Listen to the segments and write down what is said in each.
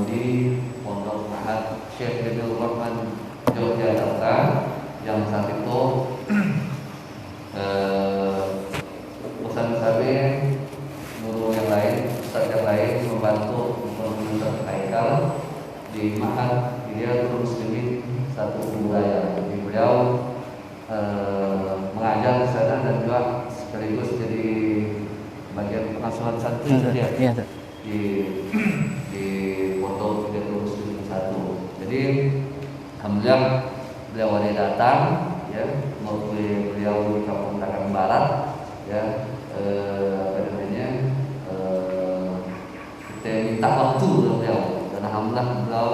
di Pondok Ahad Syekh Habibur Rahman Yogyakarta, yang saat itu Ustaz Sabi, guru yang lain, Ustaz yang lain membantu Ustaz Haikal di Mahad Hidayatul Muslimin satu budaya. Jadi beliau mengajar di sana dan juga sekaligus jadi bagian pengasuhan santri ya, di Pondok Hidayatul Muslimin satu. Jadi alhamdulillah beliau ada datang ya, mewakili beliau di Kampung Tangerang Barat ya, kita minta waktu beliau, dan alhamdulillah beliau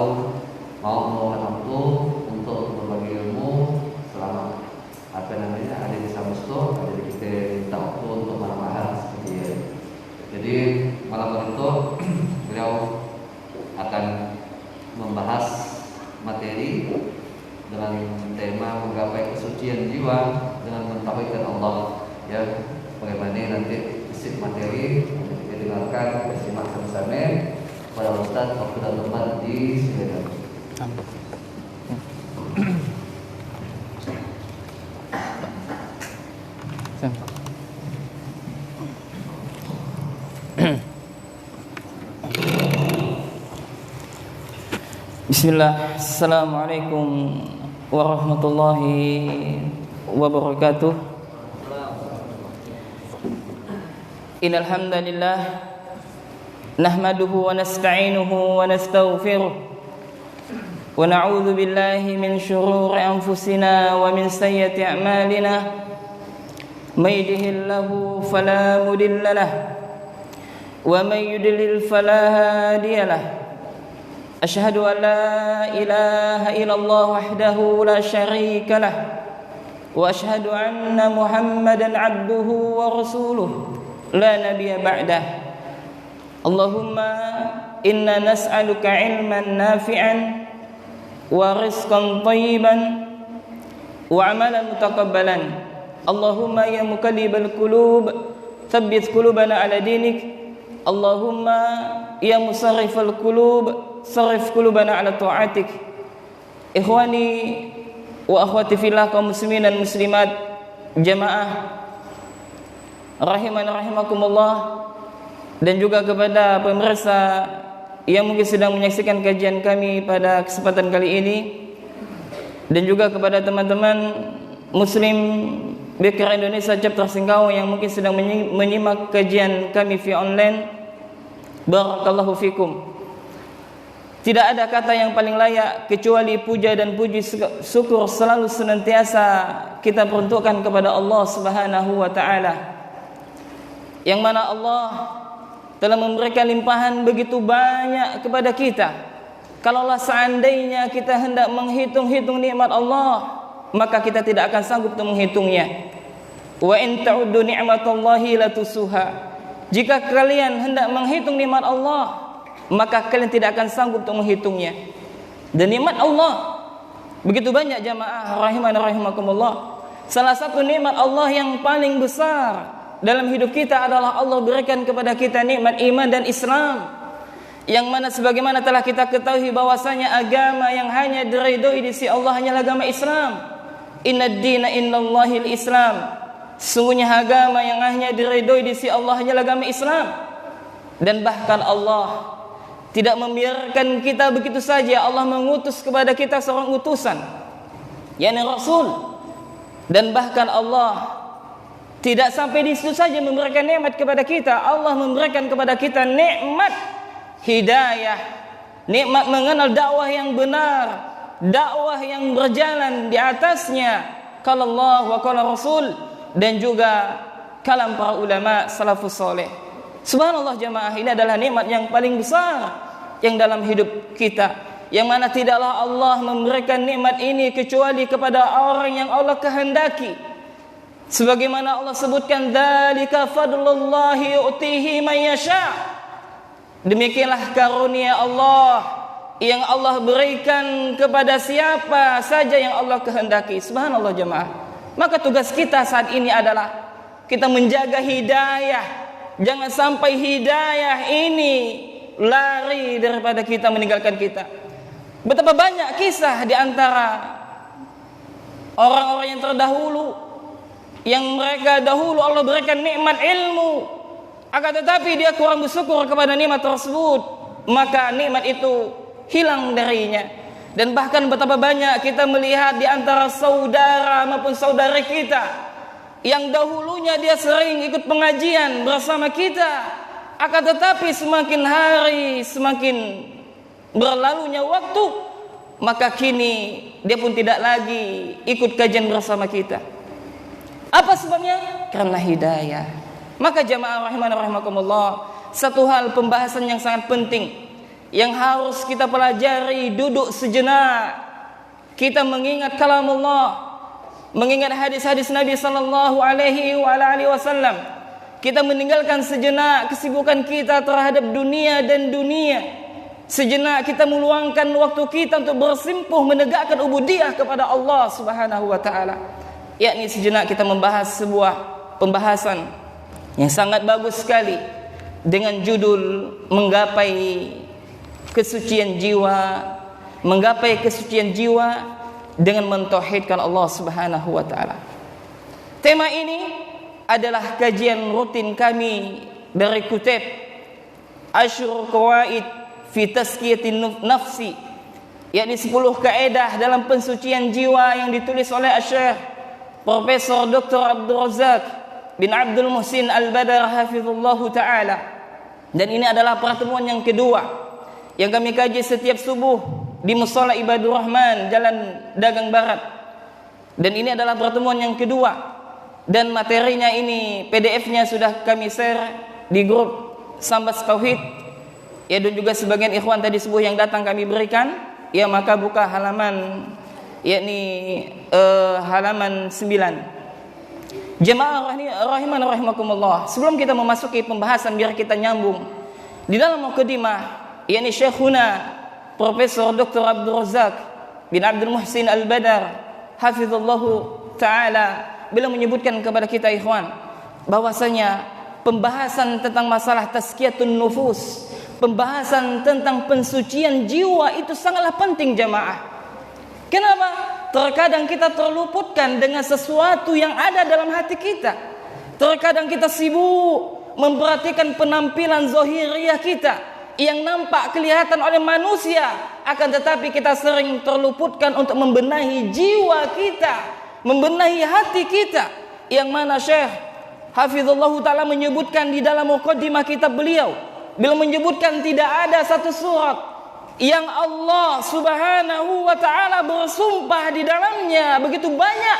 mau meluangkan waktu untuk berbagi ilmu selama ada di Samusto, ada di kita minta waktu untuk malam ahad seperti itu. Jadi malam itu beliau akan membahas materi dengan tema menggapai kesucian jiwa dengan mentauhidkan Allah ya. Bagaimana nanti isi materi kita dengarkan, kita simak sama-sama pada Ustaz waktu dan tempat di sini. Bismillah, Assalamualaikum warahmatullahi wabarakatuh. Innal hamdalillah nahmaduhu wa nasta'inuhu wa nastaghfiruh wa na'udzu billahi min shururi anfusina wa min sayyiati a'malina. May yahdihillahu fala mudilla lahu wa may yudlil fala hadiya lahu. أشهد أن لا إله إلا الله وحده لا شريك له وأشهد أن محمدا عبده ورسوله لا نبي بعده. اللهم إنا نسألك علما نافعا ورزقا طيبا وعملا متقبلا. اللهم يا مقلب القلوب ثبت قلوبنا على دينك. اللهم يا مصرف القلوب sarif qulubana ala ta'atik. Ikhwani wa akhwati fillah, kaum muslimin dan muslimat jamaah rahimani rahimakumullah, dan juga kepada pemirsa yang mungkin sedang menyaksikan kajian kami pada kesempatan kali ini, dan juga kepada teman-teman muslim BKR Indonesia Chapter Singkawang yang mungkin sedang menyimak kajian kami via online. Barakallahu fikum. Tidak ada kata yang paling layak kecuali puja dan puji syukur selalu senantiasa kita peruntukkan kepada Allah Subhanahu wa taala, yang mana Allah telah memberikan limpahan begitu banyak kepada kita. Kalaulah seandainya kita hendak menghitung-hitung nikmat Allah, maka kita tidak akan sanggup untuk menghitungnya. Wa in ta'uddu ni'matallahi la tusuha. Jika kalian hendak menghitung nikmat Allah, maka kalian tidak akan sanggup untuk menghitungnya. Dan nikmat Allah begitu banyak jamaah rahimani rahimakumullah. Salah satu nikmat Allah yang paling besar dalam hidup kita adalah Allah berikan kepada kita nikmat iman dan Islam, yang mana sebagaimana telah kita ketahui bahwasanya agama yang hanya diridhoi di sisi Allah hanyalah agama Islam. Innad dina indallahil Islam. Sungguhnya agama yang hanya diridhoi di sisi Allah hanyalah agama Islam. Dan bahkan Allah tidak membiarkan kita begitu saja. Allah mengutus kepada kita seorang utusan, yakni Rasul. Dan bahkan Allah tidak sampai di situ saja memberikan nikmat kepada kita. Allah memberikan kepada kita nikmat hidayah, nikmat mengenal dakwah yang benar, dakwah yang berjalan di atasnya qala Allah wa qala Rasul, dan juga kalam para ulama salafus saleh. Subhanallah jamaah, ini adalah nikmat yang paling besar yang dalam hidup kita, yang mana tidaklah Allah memberikan nikmat ini kecuali kepada orang yang Allah kehendaki. Sebagaimana Allah sebutkan, dzalika fadlullahi yu'tihi man yasha. Demikianlah karunia Allah yang Allah berikan kepada siapa saja yang Allah kehendaki. Subhanallah jemaah. Maka tugas kita saat ini adalah kita menjaga hidayah. Jangan sampai hidayah ini lari daripada kita, meninggalkan kita. Betapa banyak kisah di antara orang-orang yang terdahulu, yang mereka dahulu Allah berikan nikmat ilmu, akan tetapi dia kurang bersyukur kepada nikmat tersebut, maka nikmat itu hilang darinya. Dan bahkan betapa banyak kita melihat di antara saudara maupun saudari kita yang dahulunya dia sering ikut pengajian bersama kita, akan tetapi semakin hari semakin berlalunya waktu, maka kini dia pun tidak lagi ikut kajian bersama kita. Apa sebabnya? Karena hidayah. Maka jamaah rahimana rahimakumullah, satu hal pembahasan yang sangat penting yang harus kita pelajari, duduk sejenak, kita mengingat kalamullah, mengingat hadis-hadis Nabi sallallahu alaihi wasallam. Kita meninggalkan sejenak kesibukan kita terhadap dunia dan dunia. Sejenak kita meluangkan waktu kita untuk bersimpuh menegakkan ubudiyah kepada Allah Subhanahu wa taala. Yakni sejenak kita membahas sebuah pembahasan yang sangat bagus sekali dengan judul menggapai kesucian jiwa, menggapai kesucian jiwa dengan mentauhidkan Allah Subhanahu wa taala. Tema ini adalah kajian rutin kami dari Kutub Asyrul Qawaid fi Tazkiyatin Nafsi, yakni 10 kaedah dalam pensucian jiwa yang ditulis oleh Syekh Profesor Dr. Abdul Razak bin Abdul Muhsin Al-Badar hafizallahu taala. Dan ini adalah pertemuan yang kedua yang kami kaji setiap subuh di Mushola Ibadur Rahman, Jalan Dagang Barat. Dan ini adalah pertemuan yang kedua, dan materinya ini PDF-nya sudah kami share di grup Sambas Tauhid. Ya, dan juga sebagian ikhwan tadi subuh yang datang kami berikan. Ya, maka buka halaman, yakni halaman 9. Jemaah rahiman rahimakumullah, sebelum kita memasuki pembahasan biar kita nyambung, di dalam mukadimah yakni Syekhuna Profesor Dr. Abdul Razak bin Abdul Muhsin Al-Badar hafizallahu taala, beliau menyebutkan kepada kita ikhwan bahwasanya pembahasan tentang masalah tazkiyatun nufus, pembahasan tentang pensucian jiwa itu sangatlah penting jamaah. Kenapa? Terkadang kita terluputkan dengan sesuatu yang ada dalam hati kita. Terkadang kita sibuk memperhatikan penampilan zahiriyah kita yang nampak kelihatan oleh manusia, akan tetapi kita sering terluputkan untuk membenahi jiwa kita, membenahi hati kita, yang mana Syekh hafizallahu taala menyebutkan di dalam muqaddimah kitab beliau menyebutkan tidak ada satu surat yang Allah Subhanahu wa taala bersumpah di dalamnya begitu banyak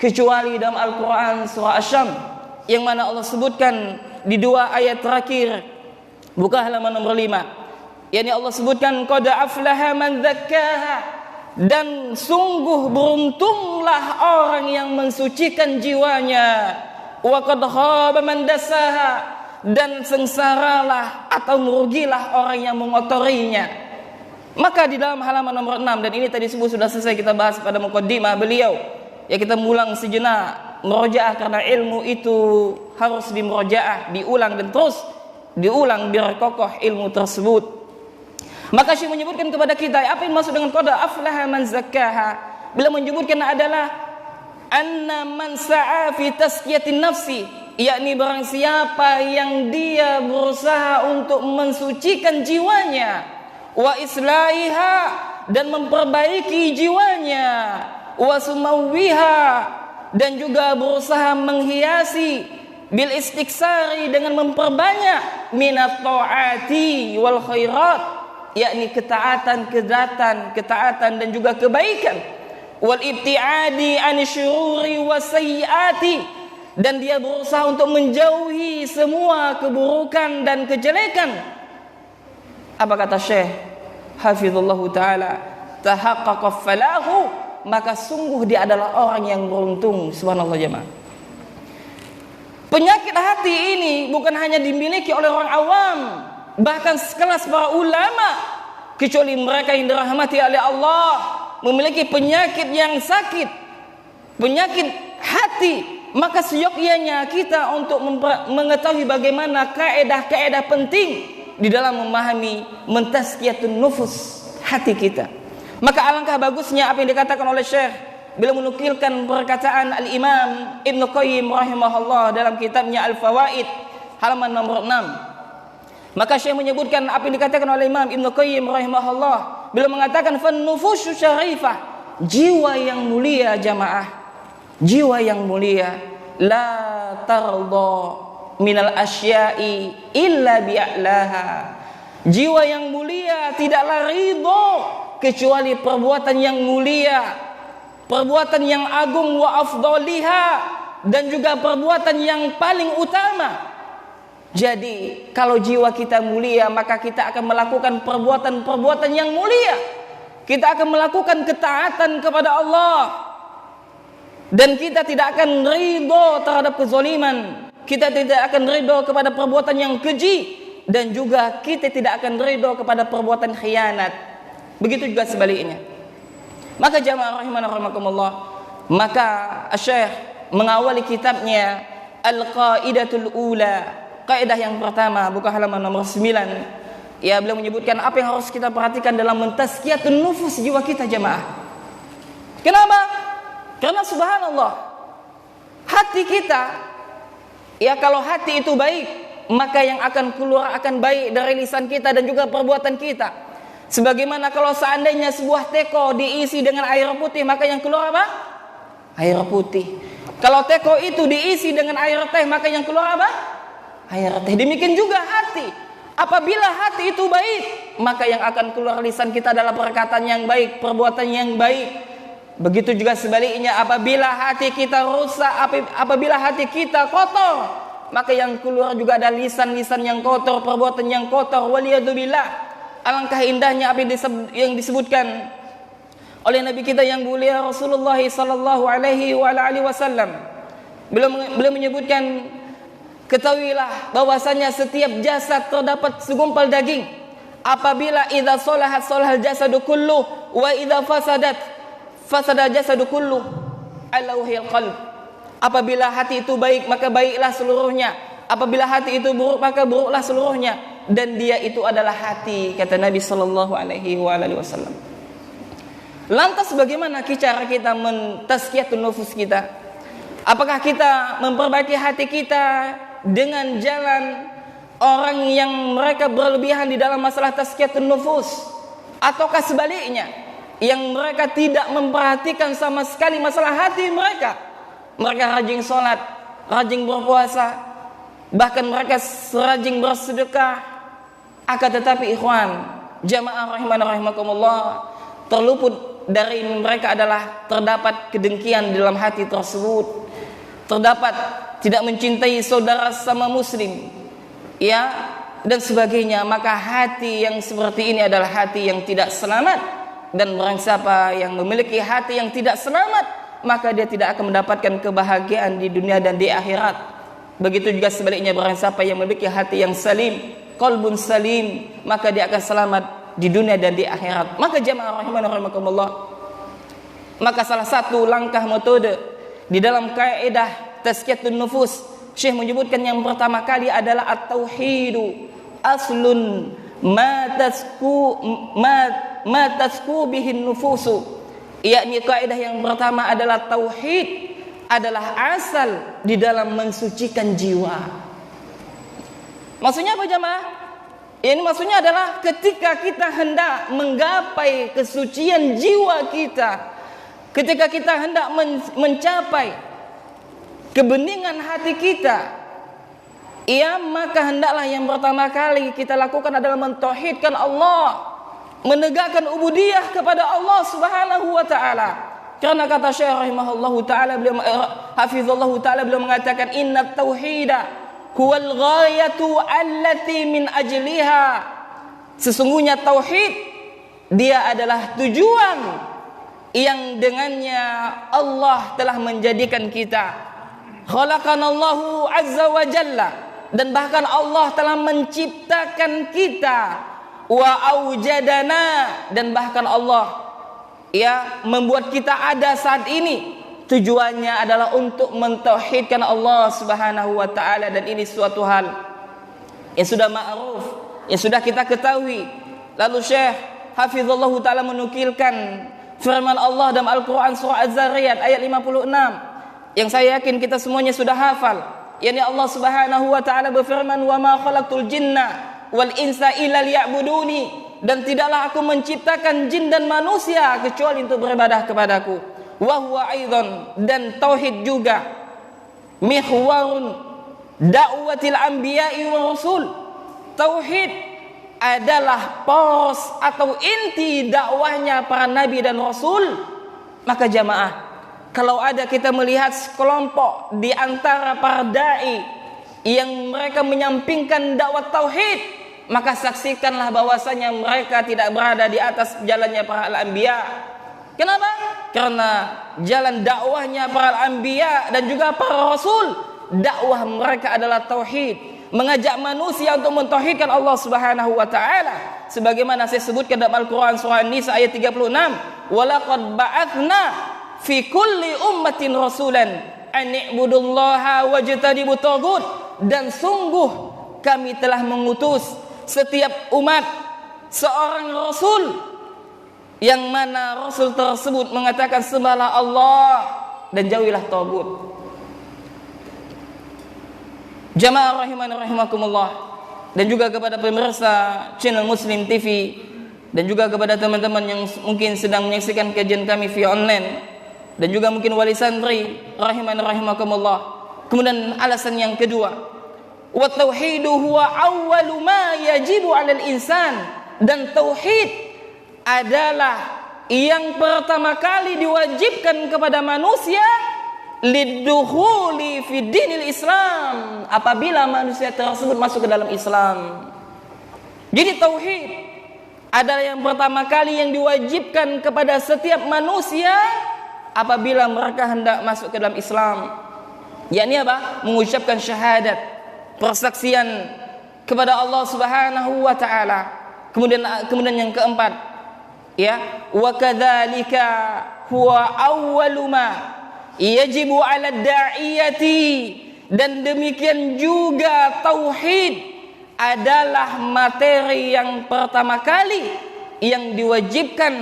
kecuali dalam Al-Qur'an surah Asy-Syams, yang mana Allah sebutkan di 2 ayat terakhir. Buka halaman nomor 5. yakni Allah sebutkan qad aflaha man dzakkaha, dan sungguh beruntunglah orang yang mensucikan jiwanya, wa qad khaba man dassaha, dan sengsaralah atau merugilah orang yang mengotorinya. Maka di dalam halaman nomor 6, dan ini tadi subuh sudah selesai kita bahas pada muqaddimah beliau, ya kita mengulang sejenak murojaah, karena ilmu itu harus dimurojaah, diulang dan terus diulang biar kokoh ilmu tersebut. Maka Syekh menyebutkan kepada kita apa yang maksud dengan qad aflaha man zakkaha. Beliau menyebutkan adalah anna man sa'a fi tazkiyatin nafsi, yakni barang siapa yang dia berusaha untuk mensucikan jiwanya, wa islahiha, dan memperbaiki jiwanya, wa sumawwiha, dan juga berusaha menghiasi, bil istiksari, dengan memperbanyak, minat ta'ati wal khairat, yakni ketaatan dan juga kebaikan, wal ibtiadi an syururi wasayyiati, dan dia berusaha untuk menjauhi semua keburukan dan kejelekan. Apa kata Syekh hafizallahu taala? Tahaqqaqa falahu, maka sungguh dia adalah orang yang beruntung. Subhanallah jemaah. Penyakit hati ini bukan hanya dimiliki oleh orang awam, bahkan sekelas para ulama, kecuali mereka yang dirahmati oleh Allah, memiliki penyakit yang sakit, penyakit hati. Maka seyogyanya kita untuk mengetahui bagaimana kaedah-kaedah penting di dalam memahami mentazkiyatun nufus hati kita. Maka alangkah bagusnya apa yang dikatakan oleh Syekh bila menukilkan perkataan Al-Imam Ibnu Qayyim rahimahullah dalam kitabnya Al-Fawaid halaman nomor 6. Maka Syekh menyebutkan apa yang dikatakan oleh Imam Ibnu Qayyim rahimahullah bila mengatakan fan nufusy syarifah, jiwa yang mulia jamaah, jiwa yang mulia, la tarda minal asya'i illa bi'alaha. Jiwa yang mulia tidaklah ridho kecuali perbuatan yang mulia, perbuatan yang agung wa afdaliha, dan juga perbuatan yang paling utama. Jadi kalau jiwa kita mulia, maka kita akan melakukan perbuatan-perbuatan yang mulia. Kita akan melakukan ketaatan kepada Allah, dan kita tidak akan ridho terhadap kezaliman. Kita tidak akan ridho kepada perbuatan yang keji, dan juga kita tidak akan ridho kepada perbuatan khianat. Begitu juga sebaliknya. Maka jamaah rahimana rahimakumullah, maka Syekh mengawali kitabnya Al-Qaidatul Ula, kaidah yang pertama, buka halaman nomor 9. Ya, beliau menyebutkan apa yang harus kita perhatikan dalam mentazkiyatun nufus jiwa kita jamaah. Kenapa? Karena subhanallah, hati kita, ya kalau hati itu baik, maka yang akan keluar akan baik dari lisan kita dan juga perbuatan kita. Sebagaimana kalau seandainya sebuah teko diisi dengan air putih, maka yang keluar apa? Air putih. Kalau teko itu diisi dengan air teh, maka yang keluar apa? Air teh. Demikian juga hati. Apabila hati itu baik, maka yang akan keluar lisan kita adalah perkataan yang baik, perbuatan yang baik. Begitu juga sebaliknya, apabila hati kita rusak, apabila hati kita kotor, maka yang keluar juga ada lisan-lisan yang kotor, perbuatan yang kotor. Waliyadzubillah. Alangkah indahnya apa yang disebutkan oleh Nabi kita yang mulia Rasulullah sallallahu alaihi wasallam. Beliau menyebutkan, ketahuilah bahwasanya setiap jasad terdapat segumpal daging. Apabila idza salahat salahal jasadu kullu, wa idza fasada jasadu kullu, ala wahil qalb. Apabila hati itu baik, maka baiklah seluruhnya. Apabila hati itu buruk, maka buruklah seluruhnya. Dan dia itu adalah hati, kata Nabi sallallahu alaihi wasallam. Lantas bagaimana cara kita mentazkiyatun nufus kita? Apakah kita memperbaiki hati kita dengan jalan orang yang mereka berlebihan di dalam masalah tazkiyatun nufus, ataukah sebaliknya yang mereka tidak memperhatikan sama sekali masalah hati mereka? Mereka rajin sholat, rajin berpuasa, bahkan mereka rajin bersedekah. Akan tetapi ikhwan, jamaah rahimana rahimakumullah, terluput dari mereka adalah terdapat kedengkian di dalam hati tersebut, terdapat tidak mencintai saudara sama muslim, ya, dan sebagainya. Maka hati yang seperti ini adalah hati yang tidak selamat, dan barang siapa yang memiliki hati yang tidak selamat, maka dia tidak akan mendapatkan kebahagiaan di dunia dan di akhirat. Begitu juga sebaliknya, barang siapa yang memiliki hati yang salim, qalbun salim, maka dia akan selamat di dunia dan di akhirat. Maka jamaah rahimana rahimakumullah, maka salah satu langkah metode di dalam kaidah tazkiyatun nufus, Syekh menyebutkan yang pertama kali adalah at-tauhidu aslun ma tasku bihin nufusu. Yakni kaidah yang pertama adalah tauhid adalah asal di dalam mensucikan jiwa. Maksudnya apa jamaah? Ini maksudnya adalah ketika kita hendak menggapai kesucian jiwa kita, ketika kita hendak mencapai kebeningan hati kita, ya, maka hendaklah yang pertama kali kita lakukan adalah mentauhidkan Allah, menegakkan ubudiyah kepada Allah Subhanahu wa taala. Karena kata Syekh rahimahullahu taala, beliau hafizallahu taala, beliau mengatakan innat tauhida huwal ghayatu allati min ajliha. Sesungguhnya tauhid dia adalah tujuan yang dengannya Allah telah menjadikan kita. Khalaqanallahu azza wa jalla, dan bahkan Allah telah menciptakan kita. Wa aujadana, dan bahkan Allah membuat kita ada saat ini. Tujuannya adalah untuk mentauhidkan Allah Subhanahu wa taala, dan ini suatu hal yang sudah ma'ruf yang sudah kita ketahui. Lalu Syekh Hafizallahu Ta'ala menukilkan firman Allah dalam Al-Quran surah Az-Zariyat ayat 56 yang saya yakin kita semuanya sudah hafal. Yani Allah Subhanahu wa Ta'ala berfirman, "Wa ma khalaqtul jinna wal insa illa liya'buduni." Dan tidaklah aku menciptakan jin dan manusia kecuali untuk beribadah kepadaku. Wa huwa aidan, dan tauhid juga mihwarun da'watil anbiya'i wa rasul. Tauhid adalah poros atau inti dakwahnya para nabi dan rasul. Maka jamaah, kalau ada kita melihat sekelompok di antara para dai yang mereka menyampingkan dakwah tauhid, maka saksikanlah bahwasanya mereka tidak berada di atas jalannya para al-anbiya. Kenapa? Karena jalan dakwahnya para al-anbiya dan juga para rasul, dakwah mereka adalah tauhid, mengajak manusia untuk mentauhidkan Allah Subhanahu wa Ta'ala. Sebagaimana saya sebutkan dalam Al-Quran surah An-Nisa ayat 36, "Walaqad ba'atsna fi kulli ummatin rasulan an i'budullaha wajtanibut taghut." Dan sungguh kami telah mengutus setiap umat seorang rasul, yang mana rasul tersebut mengatakan sembahlah Allah dan jauhilah tagut. Jamaah rahimani rahimakumullah, dan juga kepada pemirsa channel Muslim TV, dan juga kepada teman-teman yang mungkin sedang menyaksikan kajian kami via online, dan juga mungkin wali santri rahimani rahimakumullah. Kemudian alasan yang kedua, wa tauhidu huwa awwalu ma yajibu 'alal insan, dan tauhid adalah yang pertama kali diwajibkan kepada manusia lidukhuli fi dinil Islam, apabila manusia tersebut masuk ke dalam Islam. Jadi tauhid adalah yang pertama kali yang diwajibkan kepada setiap manusia apabila mereka hendak masuk ke dalam Islam. Yakni apa? Mengucapkan syahadat, persaksian kepada Allah Subhanahu wa Ta'ala. Kemudian yang keempat, ya, wa kadzalika huwa awwalu ma yajibu 'ala da'iyati, dan demikian juga tauhid adalah materi yang pertama kali yang diwajibkan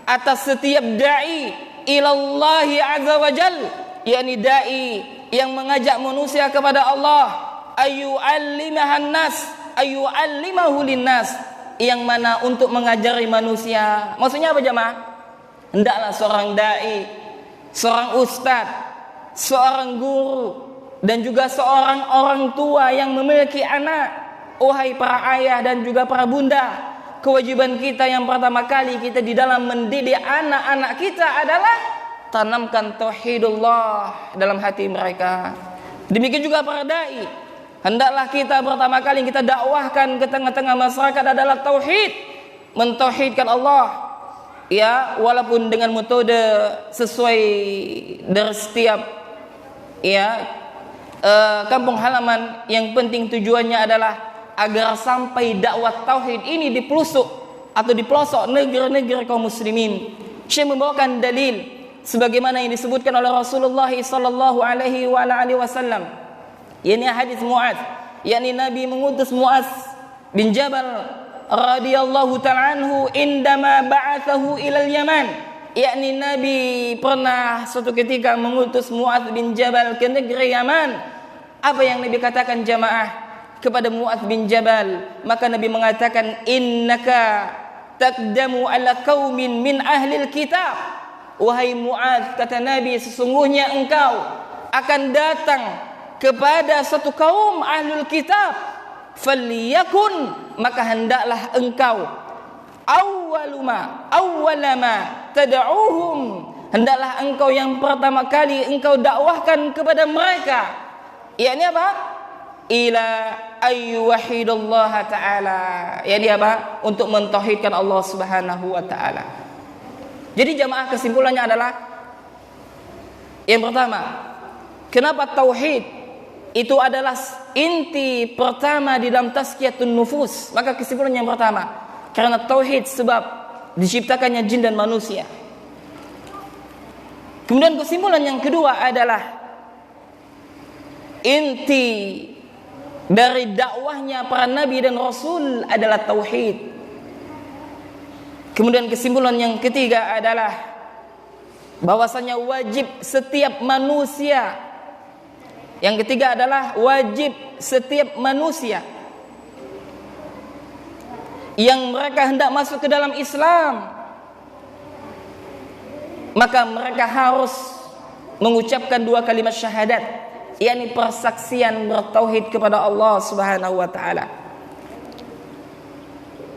atas setiap dai ilallahi azza wajal, yakni dai yang mengajak manusia kepada Allah, ayyu'allimahan nas, ayyu'allimahu linnas, yang mana untuk mengajari manusia. Maksudnya apa jemaah? Hendaklah seorang dai, seorang ustadz, seorang guru, dan juga seorang orang tua yang memiliki anak. Wahai para ayah dan juga para bunda, kewajiban kita yang pertama kali kita di dalam mendidik anak-anak kita adalah tanamkan tauhidullah dalam hati mereka. Demikian juga para dai, hendaklah kita pertama kali kita dakwahkan ke tengah-tengah masyarakat adalah tauhid, mentauhidkan Allah, ya, walaupun dengan metode sesuai dari setiap, ya, kampung halaman. Yang penting tujuannya adalah agar sampai dakwah tauhid ini di pelosok atau di pelosok negeri-negeri kaum muslimin. Syekh membawakan dalil sebagaimana yang disebutkan oleh Rasulullah sallallahu alaihi wasallam, yakni hadis Mu'adz, yakni Nabi mengutus Mu'adz bin Jabal radhiyallahu ta'ala anhu indama ba'athahu ilal Yaman, yakni Nabi pernah suatu ketika mengutus Mu'adz bin Jabal ke negeri Yaman. Apa yang Nabi katakan jamaah kepada Mu'adz bin Jabal? Maka Nabi mengatakan, innaka taqdamu ala qaumin min ahlil kitab. Wahai Mu'adz, kata Nabi, sesungguhnya engkau akan datang kepada satu kaum ahlul kitab. Falyakun, maka hendaklah engkau awwalama tad'uhum, hendaklah engkau yang pertama kali engkau dakwahkan kepada mereka, yakni apa? Ila ayyuhidallaha ta'ala, yakni apa? Untuk mentauhidkan Allah Subhanahu wa ta'ala. Jadi jamaah, kesimpulannya adalah yang pertama, kenapa tauhid itu adalah inti pertama di dalam tazkiyatun nufus? Maka kesimpulan yang pertama, karena tauhid sebab diciptakannya jin dan manusia. Kemudian kesimpulan yang kedua adalah inti dari dakwahnya para nabi dan rasul adalah tauhid. Kemudian kesimpulan yang ketiga adalah bahwasanya wajib setiap manusia. Yang ketiga adalah wajib setiap manusia yang mereka hendak masuk ke dalam Islam, maka mereka harus mengucapkan 2 kalimat syahadat, yakni persaksian bertauhid kepada Allah Subhanahu wa taala.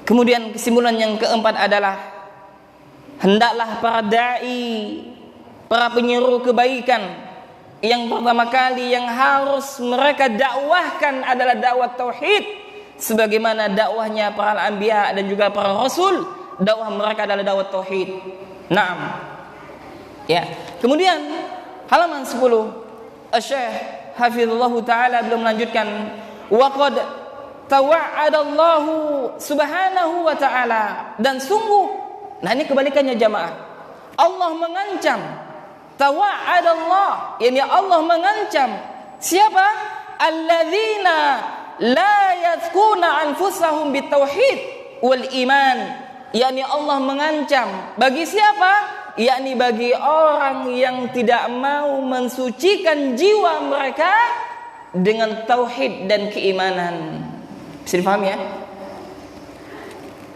Kemudian kesimpulan yang keempat adalah hendaklah para dai, para penyeru kebaikan, yang pertama kali yang harus mereka dakwahkan adalah dakwah tauhid, sebagaimana dakwahnya para anbiya dan juga para rasul, dakwah mereka adalah dakwah tauhid. Naam. Ya. Kemudian halaman 10, Syekh Hafizullah taala belum melanjutkan, wa qad tawa'adallahu subhanahu wa ta'ala, dan sungguh, nah ini kebalikannya jamaah, Allah mengancam. Tawa'adallah, yakni Allah mengancam siapa? Alladzina la yadhkuna anfusahum bitauhid wal iman, yakni Allah mengancam bagi siapa? Yakni bagi orang yang tidak mau mensucikan jiwa mereka dengan tauhid dan keimanan. Bisa dipahami ya?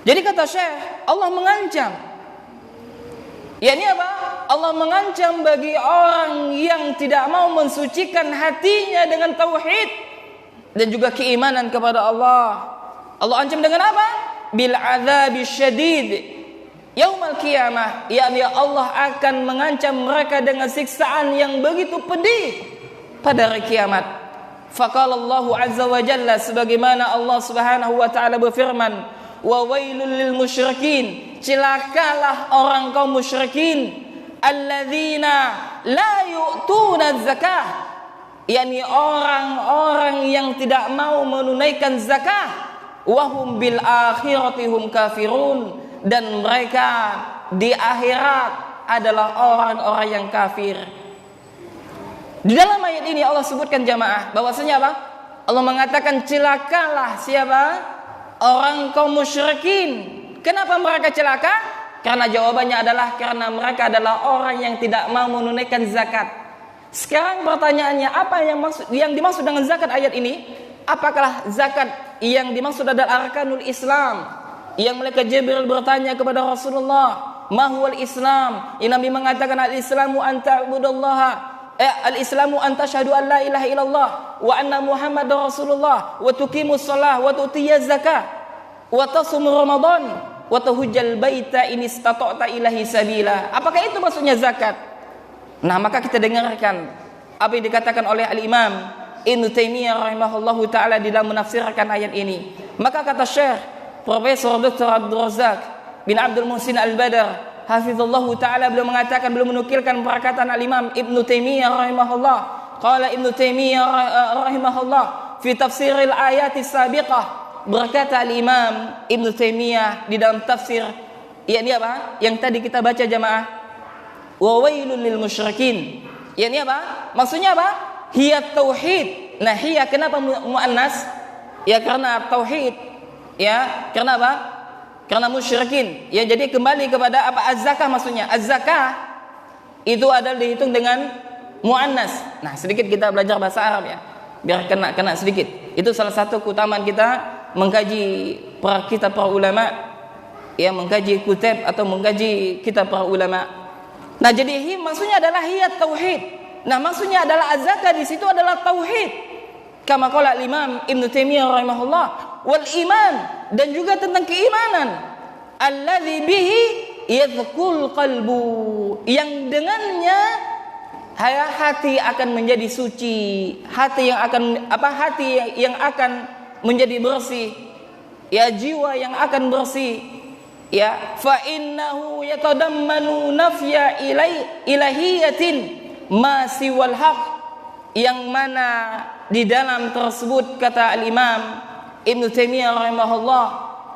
Jadi kata Syekh, Allah mengancam. Yakni apa? Allah mengancam bagi orang yang tidak mau mensucikan hatinya dengan tauhid dan juga keimanan kepada Allah. Allah ancam dengan apa? Bil adzabi syadid yaumal qiyamah, yakni Allah akan mengancam mereka dengan siksaan yang begitu pedih pada hari kiamat. Faqala Allahu azza wa jalla, sebagaimana Allah Subhanahu wa taala berfirman, wa wailul lil musyrikin, celakalah orang kaum musyrikin, alladzina la yu'tuna zakah, yakni orang-orang yang tidak mau menunaikan zakah, wahum bil akhirati hum kafirun, dan mereka di akhirat adalah orang-orang yang kafir. Di dalam ayat ini Allah sebutkan jamaah bahwasanya apa? Allah mengatakan celakalah siapa? Orang kaum musyrikin. Kenapa mereka celaka? Karena jawabannya adalah karena mereka adalah orang yang tidak mau menunaikan zakat. Sekarang pertanyaannya, apa yang dimaksud dengan zakat ayat ini? Apakah zakat yang dimaksud adalah arkanul Islam? Yang malaikat Jibril bertanya kepada Rasulullah, "Ma huwal Islam?" Yang Nabi mengatakan, "Al-Islamu an ta'budallaha, al-Islamu an tashhadu an la ilaha illallah wa anna Muhammadar Rasulullah wa tuqimus shalah wa tu'tiyaz zakah wa tasum Ramadan wa tahujjal baita in istata'ta ilahi sabila." Apakah itu maksudnya zakat? Nah, maka kita dengarkan apa yang dikatakan oleh Al-Imam Ibnu Taimiyah rahimahullahu taala di dalam menafsirkan ayat ini. Maka kata Syekh Profesor Dr. Abdul Razak bin Abdul Muhsin Al-Badar hafizallahu taala, beliau mengatakan, beliau menukilkan perkataan Al-Imam Ibnu Taimiyah rahimahullah. Qala Ibnu Taimiyah rahimahullah fi tafsiril ayati sabiqah, berkata Al-Imam Ibnu Taimiyah di dalam tafsir, yakni apa? Yang tadi kita baca jamaah, wa wailul lil musyrikin. Yakni apa? Maksudnya apa? Hiya tauhid. Nah, hiya kenapa muannas? Ya karena tauhid. Ya, karena apa? Karena musyrikin. Ya, jadi kembali kepada apa? Az-zakah maksudnya. Az-zakah itu adalah dihitung dengan muannas. Nah, sedikit kita belajar bahasa Arab ya, biar kena sedikit. Itu salah satu keutamaan kita mengkaji kitab para ulama, ya, mengkaji kitab atau mengkaji kitab para ulama. Nah, jadi maksudnya adalah hiyat tauhid. Nah, maksudnya adalah az-zakah di situ adalah tauhid. Kama qala Imam Ibnu Taimiyah rahimahullah, wal iman, dan juga tentang keimanan. Alladzi bihi yadhkul qalbu, yang dengannya hati akan menjadi suci, hati yang akan menjadi bersih, ya, jiwa yang akan bersih, ya. Fa innahu yatadammanu nafya ilahiyatin ma siwal haq, yang mana di dalam tersebut kata Al-Imam Ibnu Taimiyah rahimahullah,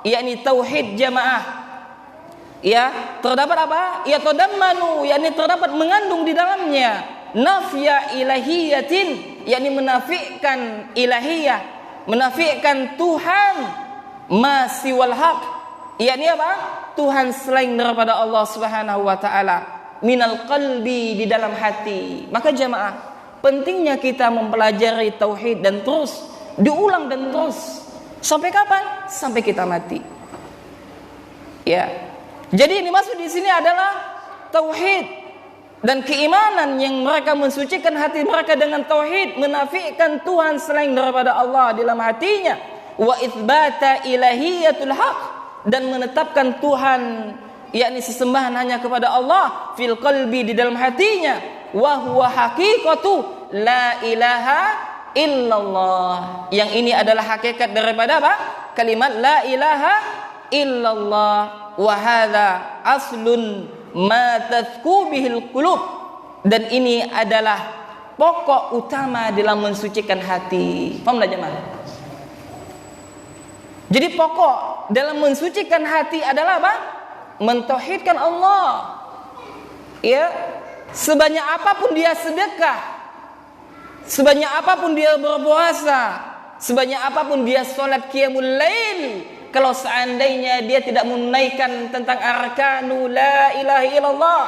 yakni tauhid jamaah, ya, terdapat apa? Ya tadammanu, yakni terdapat mengandung di dalamnya nafya ilahiyatin, yakni menafikan ilahiyah, menafikan Tuhan masiwal haq, yakni apa? Tuhan selain daripada Allah Subhanahu wa taala, minal qalbi, di dalam hati. Maka jamaah, pentingnya kita mempelajari tauhid dan terus diulang dan terus sampai kapan? Sampai kita mati. Ya. Jadi ini maksud di sini adalah tauhid dan keimanan yang mereka mensucikan hati mereka dengan tauhid, menafikan Tuhan selain daripada Allah dalam hatinya, wa itsbata ilahiyatul haq, dan menetapkan Tuhan yakni sesembahan hanya kepada Allah fil qalbi, di dalam hatinya, wa huwa haqiqatu la ilaha illallah, yang ini adalah hakikat daripada apa? Kalimat la ilaha illallah. Wa hadza aslun ma tazku bihil qulub, dan ini adalah pokok utama dalam mensucikan hati. Paham tak jemaah? Jadi pokok dalam mensucikan hati adalah apa? Mentauhidkan Allah. Ya, sebanyak apapun dia sedekah, sebanyak apapun dia berpuasa, sebanyak apapun dia salat qiyamul lail, kalau seandainya dia tidak menunaikan tentang arkanu la ilaha illallah,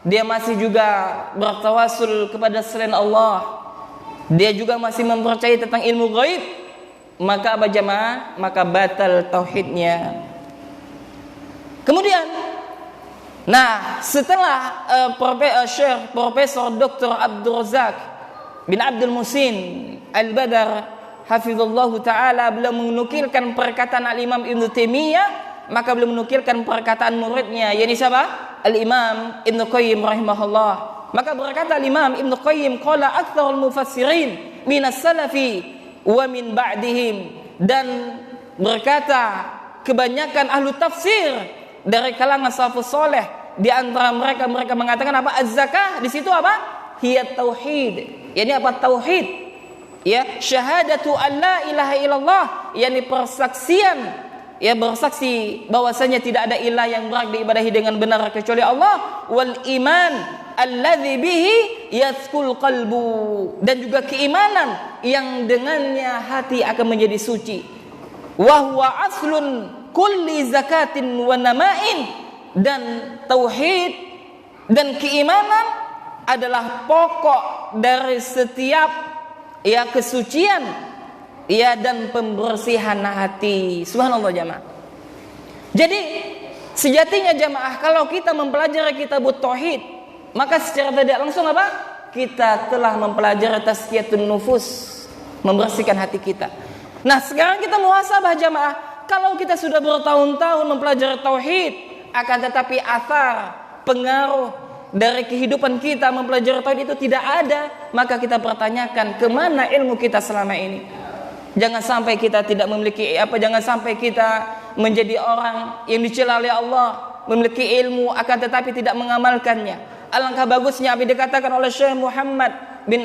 dia masih juga bertawasul kepada selain Allah, dia juga masih mempercayai tentang ilmu gaib, maka apa jemaah? Maka batal tauhidnya. Kemudian, nah setelah Syekh Profesor Dr. Abdul Razak bin Abdul Muhsin Al-Badar hafizallahu ta'ala, beliau menukilkan perkataan Al-Imam Ibn Taimiyah, maka beliau menukilkan perkataan muridnya, yakni siapa? Al-Imam Ibn Qayyim rahimahullah. Maka berkata Al-Imam Ibn Qayyim, qala aktsarul mufassirin minas salafi wa min ba'dihim, dan berkata kebanyakan ahlu tafsir dari kalangan salafus saleh, di antara mereka mengatakan apa? Az-zakah di situ apa? Hiya tauhid. yakni apa? Tauhid. Ya, syahadatu an la ilaha illallah, yakni persaksian, ya, bersaksi bahwasanya tidak ada ilah yang berhak diibadahi dengan benar kecuali Allah, wal iman alladzi bihi yaskul qalbu, dan juga keimanan yang dengannya hati akan menjadi suci, wa huwa aslun kulli zakatin wa namain, dan tauhid dan keimanan adalah pokok dari setiap kesucian, dan pembersihan hati. Subhanallah jamaah. Jadi sejatinya jamaah, kalau kita mempelajari kitab tauhid, maka secara tidak langsung apa? Kita telah mempelajari tazkiyatun nufus, membersihkan hati kita. Nah, sekarang kita muhasabah jamaah. Kalau kita sudah bertahun-tahun mempelajari tauhid, akan tetapi athar, pengaruh dari kehidupan kita mempelajari tauhid itu tidak ada, maka kita pertanyakan kemana ilmu kita selama ini. Jangan sampai kita tidak memiliki jangan sampai kita menjadi orang yang dicela oleh Allah, memiliki ilmu akan tetapi tidak mengamalkannya. Alangkah bagusnya apa dikatakan oleh Syekh Muhammad bin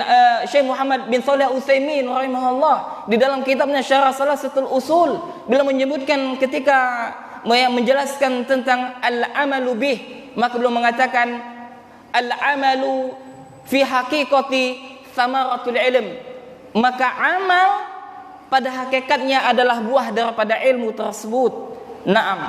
Shalih Al-Utsaimin rahimahullah di dalam kitabnya Syarah Salasatul Usul, beliau menyebutkan ketika menjelaskan tentang al-amalu bih, maka beliau mengatakan al-amalu fi haqiqati thamaratul ilm, maka amal pada hakikatnya adalah buah daripada ilmu tersebut. Naam.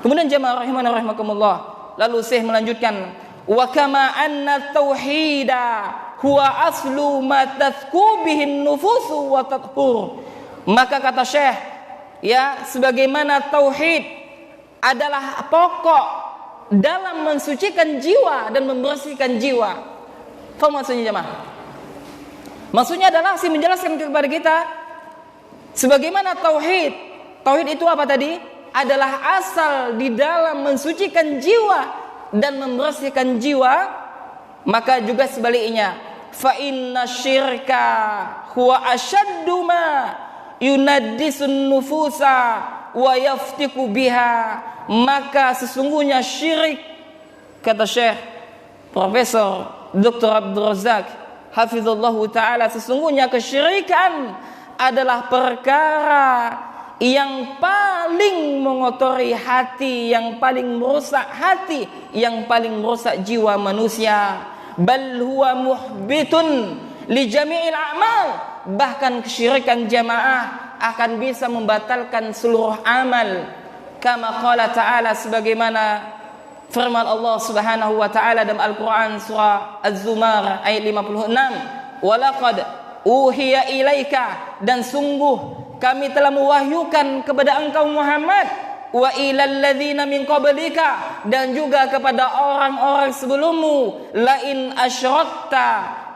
Kemudian jemaah rahimana rahimakumullah, lalu Syekh melanjutkan, wa kama anna tauhida huwa aslu ma tazku bihin nufusu wa tathur, maka kata Syekh, sebagaimana tauhid adalah pokok dalam mensucikan jiwa dan membersihkan jiwa. Apa maksudnya jemaah? Maksudnya adalah menjelaskan kepada kita sebagaimana tauhid. Tauhid itu apa tadi? Adalah asal di dalam mensucikan jiwa dan membersihkan jiwa. Maka juga sebaliknya, fa inna syirka huwa ashaddu ma yunaddisun nufusa wa yaftiku biha, maka sesungguhnya syirik, kata Syekh Profesor Dr. Abdul Razak hafizallahu ta'ala, sesungguhnya kesyirikan adalah perkara yang paling mengotori hati, yang paling merusak hati, yang paling merusak jiwa manusia. Bal huwa muhbitun li jami'il a'mal, bahkan kesyirikan jamaah akan bisa membatalkan seluruh amal. Kama qala ta'ala, sebagaimana firman Allah Subhanahu wa taala dalam Al-Qur'an surah Az-Zumar ayat 56, "Walaqad uhiya ilaika," dan sungguh kami telah mewahyukan kepada engkau Muhammad, "wa ilal ladzina min qablika," dan juga kepada orang-orang sebelummu, "la in asyrakta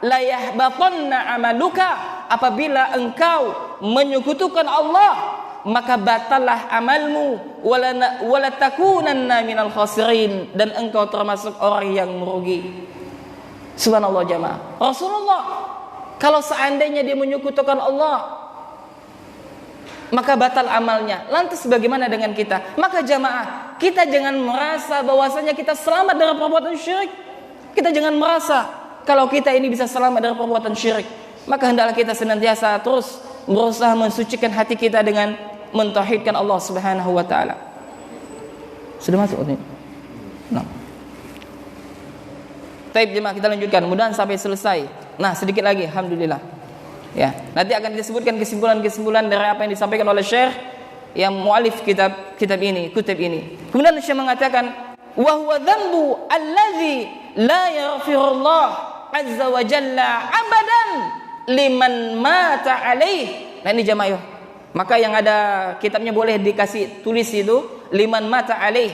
la yahbatanna amaluka," apabila engkau menyekutukan Allah maka batallah amalmu, wala takunanna minal khasirin, dan engkau termasuk orang yang merugi. Subhanallah jamaah. Rasulullah kalau seandainya dia menyekutukan Allah maka batal amalnya. Lantas bagaimana dengan kita? Maka jamaah, kita jangan merasa bahwasanya kita selamat dari perbuatan syirik. Kita jangan merasa kalau kita ini bisa selamat dari perbuatan syirik. Maka hendaklah kita senantiasa terus berusaha mensucikan hati kita dengan mentauhidkan Allah Subhanahu wa taala. Sudah masuk ini? Nah. Baik jemaah, kita lanjutkan. Mudah-mudahan sampai selesai. Nah, sedikit lagi, alhamdulillah. Ya, nanti akan disebutkan kesimpulan-kesimpulan dari apa yang disampaikan oleh Syekh yang mualif kitab ini. Kemudian Syekh mengatakan, "Wa huwa dzambu allazi la yaghfirullah azza wa jalla abadan liman mata alaih." Nah, ini jemaah yuk. Maka yang ada kitabnya boleh dikasih tulis itu liman mata alaih.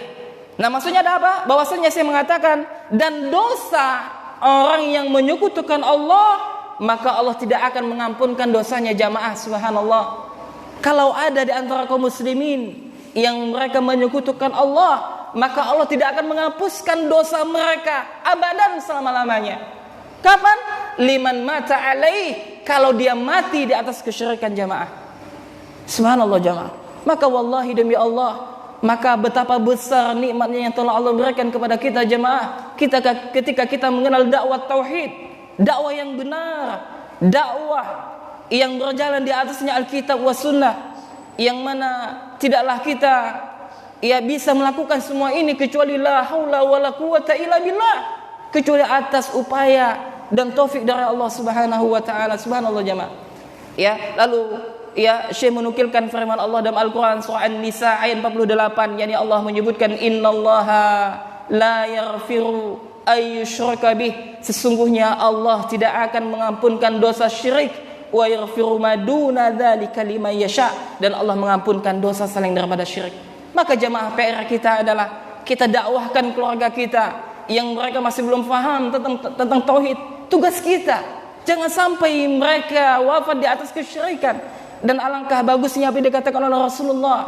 Nah, maksudnya ada apa? Bahwasanya saya mengatakan, dan dosa orang yang menyekutukan Allah, maka Allah tidak akan mengampunkan dosanya jamaah. Subhanallah. Kalau ada di antara kaum muslimin yang mereka menyekutukan Allah, maka Allah tidak akan menghapuskan dosa mereka abadan selama-lamanya. Kapan? Liman mata alaih, kalau dia mati di atas kesyirikan jamaah. Subhanallah jamaah. Maka wallahi demi Allah, maka betapa besar nikmatnya yang telah Allah berikan kepada kita jamaah. Ketika kita mengenal dakwah tauhid, dakwah yang benar, dakwah yang berjalan di atasnya Alkitab wa Sunnah, yang mana tidaklah kita bisa melakukan semua ini kecuali la haula wala quwata illa billah, kecuali atas upaya dan taufik dari Allah Subhanahu wa taala. Subhanallah jamaah. Lalu Syekh menukilkan firman Allah dalam Al-Quran surah An-Nisa ayat 48, yakni Allah menyebutkan, "Innallaha la yaghfiru ayyushraka bih," sesungguhnya Allah tidak akan mengampunkan dosa syirik, wa yaghfiru ma duna dzalika liman yasha, dan Allah mengampunkan dosa selain daripada syirik. Maka jemaah, PR kita adalah kita dakwahkan keluarga kita yang mereka masih belum paham tentang tauhid. Tugas kita jangan sampai mereka wafat di atas kesyirikan. Dan alangkah bagusnya apa yang dikatakan oleh Rasulullah.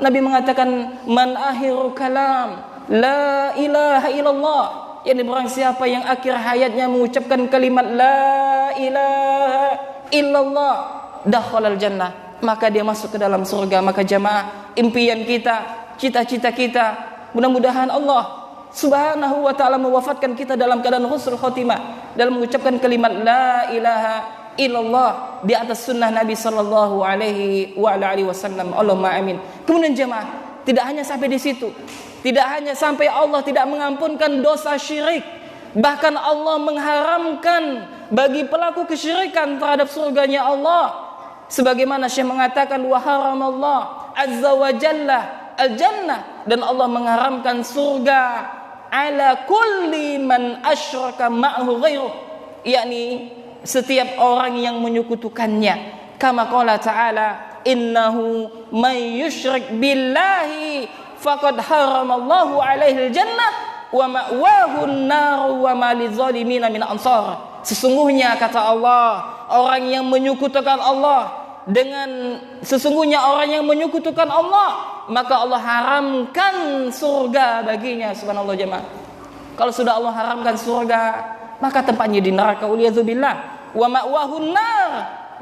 Nabi mengatakan, "Man akhiru kalam la ilaha illallah," yang barang siapa yang akhir hayatnya mengucapkan kalimat la ilaha illallah, dakhalal jannah, maka dia masuk ke dalam surga. Maka jamaah, impian kita, cita-cita kita, mudah-mudahan Allah Subhanahu wa ta'ala mewafatkan kita dalam keadaan husnul khotimah, dalam mengucapkan kalimat la ilaha illallah di atas sunnah Nabi sallallahu alaihi wasallam. Allahumma amin. Kemudian jemaah, tidak hanya sampai di situ. Tidak hanya sampai Allah tidak mengampunkan dosa syirik, bahkan Allah mengharamkan bagi pelaku kesyirikan terhadap surganya Allah. Sebagaimana Syekh mengatakan, wa haramallah azza wa jalla al-jannah, dan Allah mengharamkan surga ala kulli man asyraka ma'hu ghairuh, yakni setiap orang yang menyekutukannya. Kama qala ta'ala, innahu may yusyrik billahi faqad haramallahu alaihi al-jannah wa ma'wahu an-nar wa ma lizalimina min ansar. Sesungguhnya kata Allah, orang yang menyekutukan Allah dengan sesungguhnya orang yang menyekutukan Allah, maka Allah haramkan surga baginya. Subhanallah jemaah. Kalau sudah Allah haramkan surga, maka tempatnya di neraka, waliyadzubillah. Wa ma'wahun nar,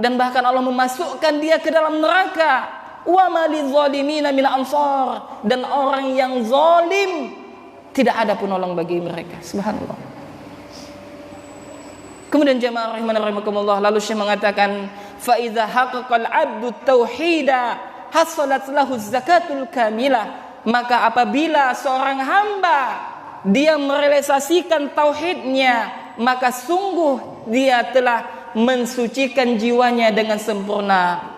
dan bahkan Allah memasukkan dia ke dalam neraka. Wa ma lizalimina min ansar, dan orang yang zalim tidak ada penolong bagi mereka. Subhanallah. Kemudian jemaah rahimani rahimakumullah, lalu Syekh mengatakan, fa idza haqqal 'abdu tauhida hasalat lahu zakatul kamilah, maka apabila seorang hamba dia merealisasikan tauhidnya, maka sungguh dia telah mensucikan jiwanya dengan sempurna.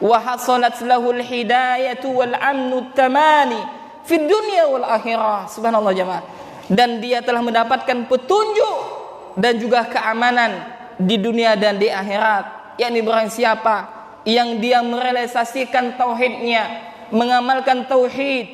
Wa hasalat lahul hidayatu wal amnu tamani fid dunya wal akhirah. Subhanallah jemaah. Dan dia telah mendapatkan petunjuk dan juga keamanan di dunia dan di akhirat. Yakni barang siapa yang dia merealisasikan tauhidnya, mengamalkan tauhid,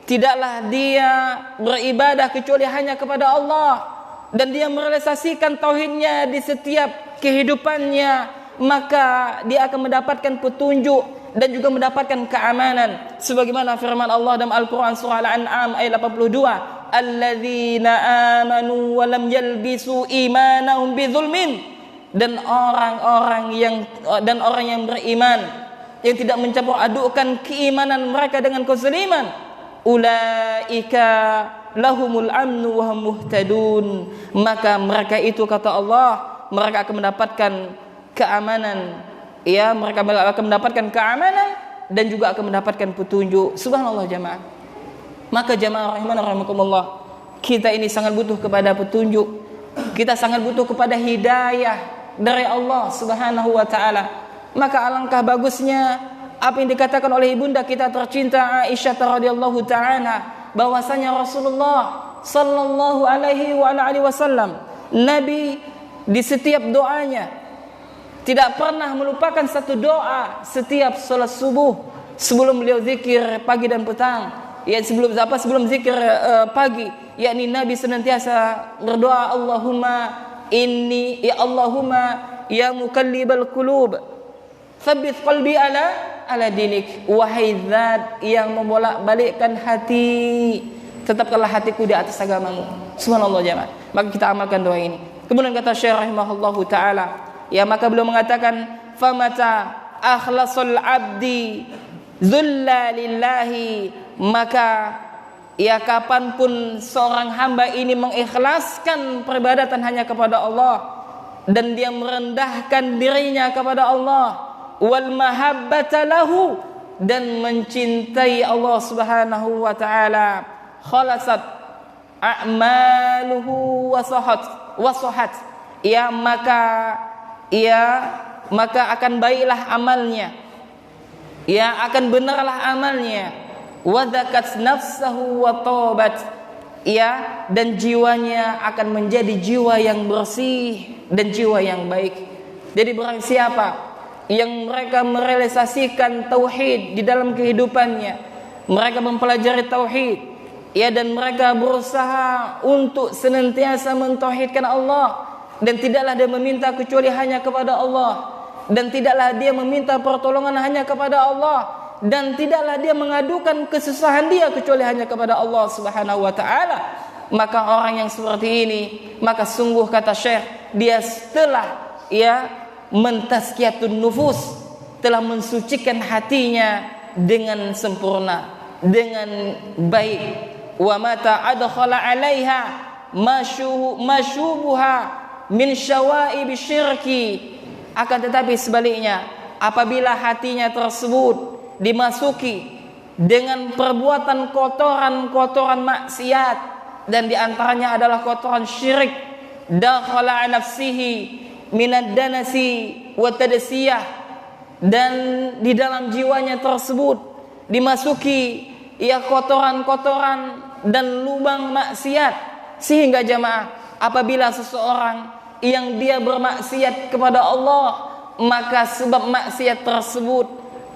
tidaklah dia beribadah kecuali hanya kepada Allah, dan dia merealisasikan tauhidnya di setiap kehidupannya, maka dia akan mendapatkan petunjuk dan juga mendapatkan keamanan. Sebagaimana firman Allah dalam Al-Quran surah Al-An'am ayat 82, alladzina amanu wa lam yalbisu imanahum bidzulmin. Dan orang yang beriman yang tidak mencampur adukkan keimanan mereka dengan kezaliman, ulaika lahumul amnu wa hum muhtadun. Maka mereka itu, kata Allah, mereka akan mendapatkan keamanan. Ya, mereka akan mendapatkan keamanan dan juga akan mendapatkan petunjuk. Subhanallah jemaah. Maka jemaah rahimana rahimakumullah, kita ini sangat butuh kepada petunjuk. Kita sangat butuh kepada hidayah dari Allah Subhanahu wa taala. Maka alangkah bagusnya apa yang dikatakan oleh ibunda kita tercinta Aisyah radhiyallahu taala, bahwasanya Rasulullah sallallahu alaihi wasallam, Nabi di setiap doanya tidak pernah melupakan satu doa setiap salat subuh sebelum beliau zikir pagi dan petang. Ya, sebelum zikir pagi, yakni Nabi senantiasa berdoa, Allahumma ya muqallibal qulub tsabbit qalbi ala dinik. Wahai zat yang membolak-balikkan hati, tetapkanlah hatiku di atas agamamu. Subhanallah jemaah. Maka kita amalkan doa ini. Kemudian kata Syekh rahimahullahu taala, ya, maka beliau mengatakan, famata akhlasul abdi zulla lillahi, maka ya kapanpun seorang hamba ini mengikhlaskan peribadatan hanya kepada Allah dan dia merendahkan dirinya kepada Allah, wal mahabbata lahu, dan mencintai Allah Subhanahu wa taala, khalasat a'maluhu wa sahat, ya maka akan baiklah amalnya, ya akan benarlah amalnya, wa zakat nafsahu wa taubat, ya, dan jiwanya akan menjadi jiwa yang bersih dan jiwa yang baik. Jadi barang siapa yang mereka merealisasikan tauhid di dalam kehidupannya, mereka mempelajari tauhid, ya, dan mereka berusaha untuk senantiasa mentauhidkan Allah, dan tidaklah dia meminta kecuali hanya kepada Allah, dan tidaklah dia meminta pertolongan hanya kepada Allah, dan tidaklah dia mengadukan kesusahan dia kecuali hanya kepada Allah Subhanahu wa taala, maka orang yang seperti ini, maka sungguh kata Syekh, dia setelah mentazkiyatun nufus, telah mensucikan hatinya dengan sempurna, dengan baik. Wa mata adkhala 'alaiha mashubuha min syawaib syirki. Akan tetapi sebaliknya, apabila hatinya tersebut dimasuki dengan perbuatan kotoran-kotoran maksiat, dan diantaranya adalah kotoran syirik, dakhala nafsihi minad danasi wa tadasiyah, dan di dalam jiwanya tersebut dimasuki kotoran-kotoran dan lubang maksiat, sehingga jemaah, apabila seseorang yang dia bermaksiat kepada Allah, maka sebab maksiat tersebut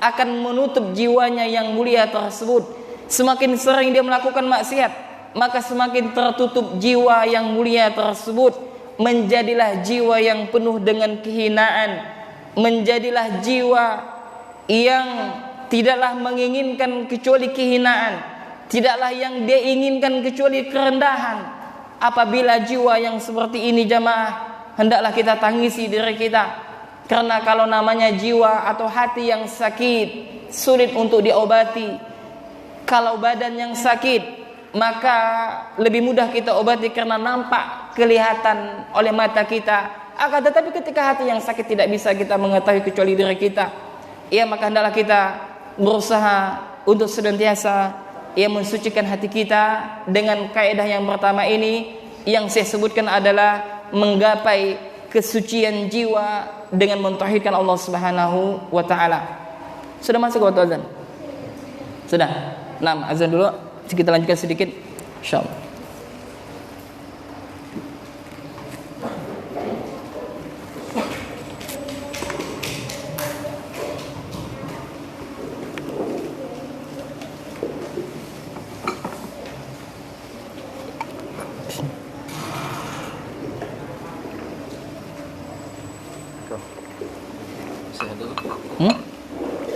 akan menutup jiwanya yang mulia tersebut. Semakin sering dia melakukan maksiat, maka semakin tertutup jiwa yang mulia tersebut. Menjadilah jiwa yang penuh dengan kehinaan, menjadilah jiwa yang tidaklah menginginkan kecuali kehinaan, tidaklah yang dia inginkan kecuali kerendahan. Apabila jiwa yang seperti ini jamaah, hendaklah kita tangisi diri kita. Karena kalau namanya jiwa atau hati yang sakit, sulit untuk diobati. Kalau badan yang sakit, maka lebih mudah kita obati karena nampak, kelihatan oleh mata kita. Akan tetapi ketika hati yang sakit tidak bisa kita mengetahui kecuali diri kita, ya, maka hendaklah kita berusaha untuk senantiasa mensucikan hati kita dengan kaidah yang pertama ini, yang saya sebutkan adalah menggapai kesucian jiwa dengan mentauhidkan Allah Subhanahu wa taala. Sudah masuk waktu azan? Sudah. Nah, azan dulu, kita lanjutkan sedikit insyaallah.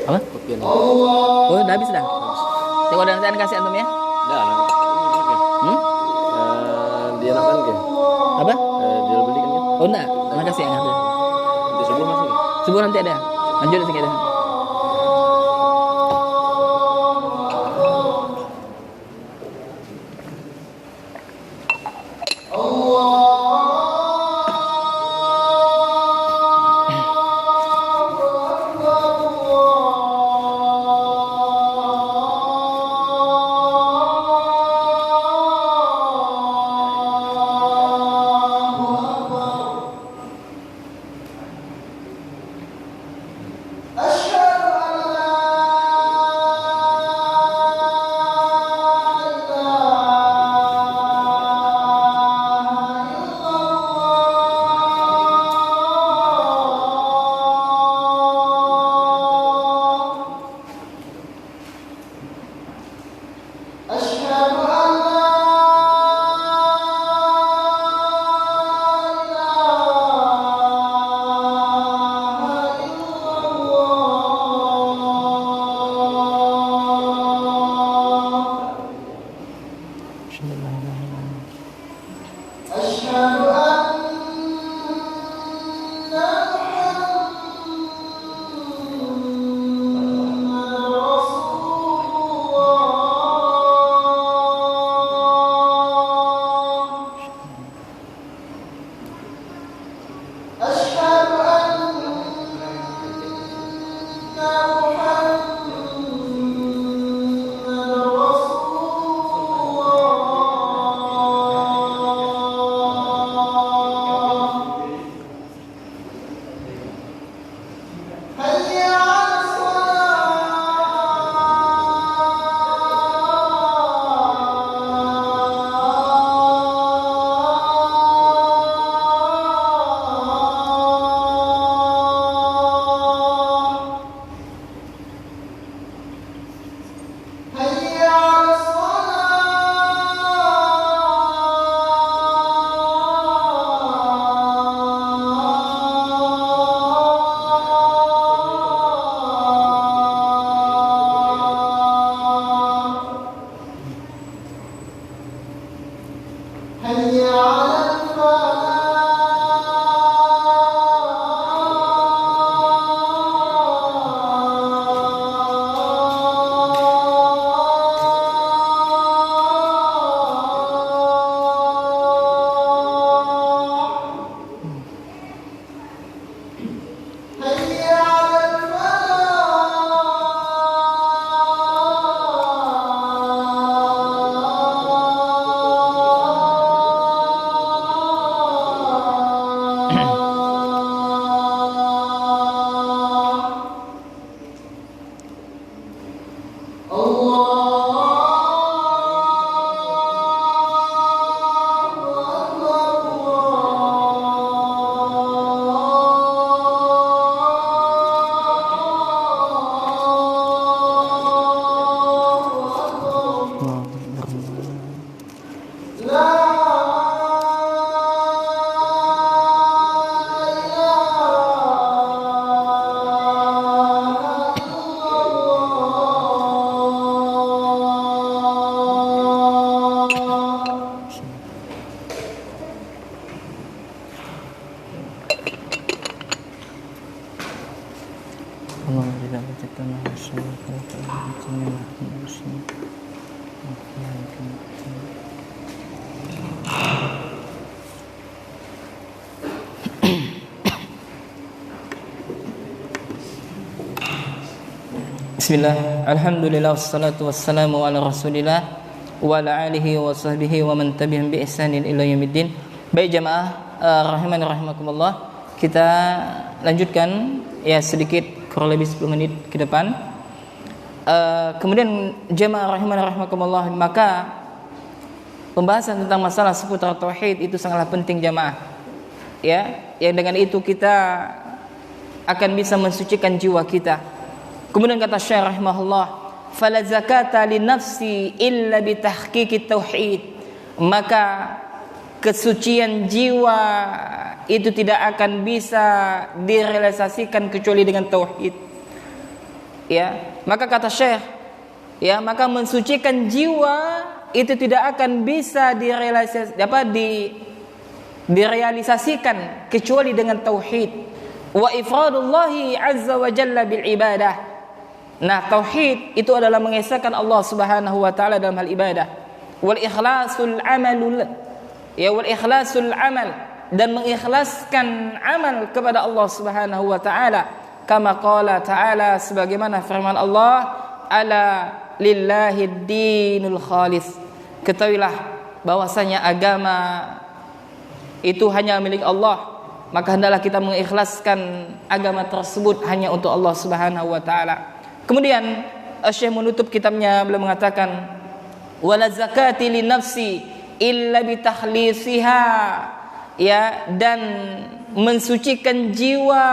Apa? Oh, udah habis dah. Tengok dan saya kasih antum ya. Dah. Dia nak kan ke? Apa? Dia beli kan? Oh enggak, terima kasih yang ada. Nanti subuh masih. Subuh nanti ada. Lanjut sedikit. Bismillah, alhamdulillah, wassalatu wassalamu ala rasulillah wa ala alihi wa sahbihi wa man tabi'ahum bi ihsanin ila yaumiddin. Baik jamaah rahimani rahimakumullah, kita lanjutkan ya sedikit kurang lebih 10 menit ke depan. Kemudian jemaah rahimana rahimakumullah, maka pembahasan tentang masalah seputar tauhid itu sangatlah penting jemaah. Ya, yang dengan itu kita akan bisa mensucikan jiwa kita. Kemudian kata Syekh rahimahullah, fala zakata linafsi illa bitahqiqit tauhid. Maka kesucian jiwa itu tidak akan bisa direalisasikan kecuali dengan tauhid. Ya, maka kata Syekh, ya, maka mensucikan jiwa itu tidak akan bisa direalisasikan kecuali dengan tauhid. Wa ifradullahi azza wa jalla bil ibadah. Nah, tauhid itu adalah mengesahkan Allah Subhanahu wa taala dalam hal ibadah. Wal ikhlasul amalul, ya, wal ikhlasul amal, dan mengikhlaskan amal kepada Allah Subhanahu wa taala. Kama qala ta'ala, sebagaimana firman Allah, ala lillahid dinul khalis. Ketahuilah bahwasanya agama itu hanya milik Allah, maka hendaklah kita mengikhlaskan agama tersebut hanya untuk Allah Subhanahu wa taala. Kemudian Syekh menutup kitabnya beliau mengatakan, wala zakati li nafsi illa bitahlissiha, ya, dan mensucikan jiwa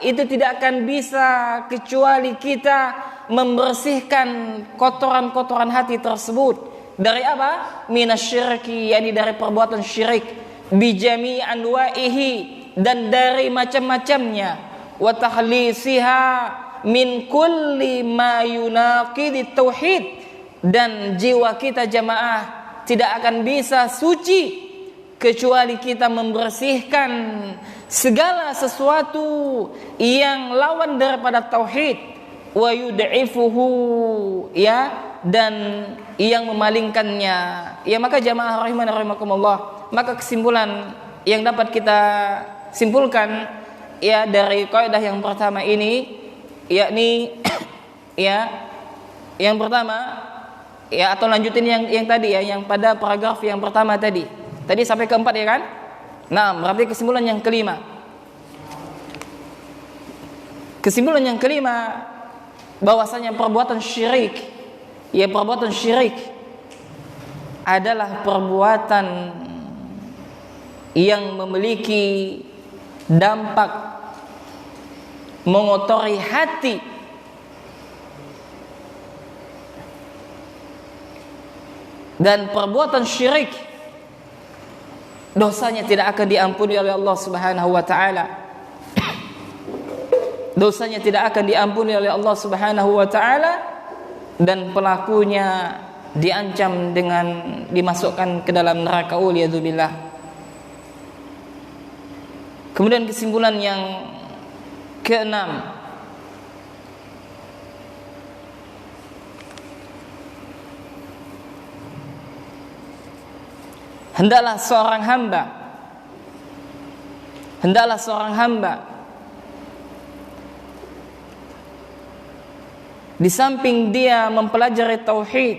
itu tidak akan bisa kecuali kita membersihkan kotoran-kotoran hati tersebut dari apa? Minasyirki, yakni dari perbuatan syirik, bijami anwa'ihi, dan dari macam-macamnya, wa tahlisiha min kulli ma yunaqid tauhid, dan jiwa kita jamaah tidak akan bisa suci kecuali kita membersihkan segala sesuatu yang lawan daripada tauhid, wa yud'ifuhu, ya, dan yang memalingkannya. Ya, maka jamaah rahimana rahimakumullah, maka kesimpulan yang dapat kita simpulkan ya dari kaidah yang pertama ini, yakni ya, yang pertama ya, atau lanjutin yang tadi ya, yang pada paragraf yang pertama tadi sampai keempat ya kan. Nah, berarti kesimpulan yang kelima. Kesimpulan yang kelima, bahwasanya perbuatan syirik, ya, perbuatan syirik adalah perbuatan yang memiliki dampak mengotori hati, dan perbuatan syirik dosanya tidak akan diampuni oleh Allah Subhanahu wa taala. Dosanya tidak akan diampuni oleh Allah Subhanahu wa taala, dan pelakunya diancam dengan dimasukkan ke dalam neraka, waliyadzubillah. Kemudian kesimpulan yang keenam, hendaklah seorang hamba di samping dia mempelajari tauhid,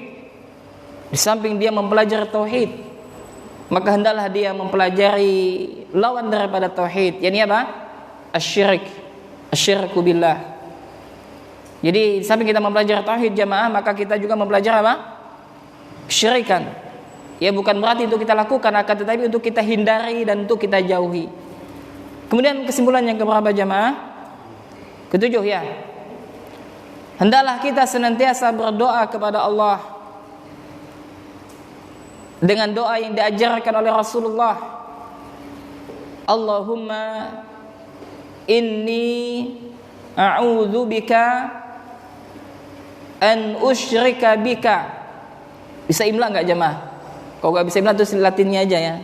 maka hendaklah dia mempelajari lawan daripada tauhid, yakni apa? Asyirku billah. Jadi di samping kita mempelajari tauhid jamaah, maka kita juga mempelajari apa? Syirikan. Ya, bukan berarti untuk kita lakukan, akan tetapi untuk kita hindari dan untuk kita jauhi. Kemudian kesimpulan yang keberapa jamaah? Ketujuh ya. Hendaklah kita senantiasa berdoa kepada Allah dengan doa yang diajarkan oleh Rasulullah. Allahumma inni a'udzubika an usyrika bika. Bisa imla enggak jamaah? Kalau enggak bisa imla itu latinnya aja ya.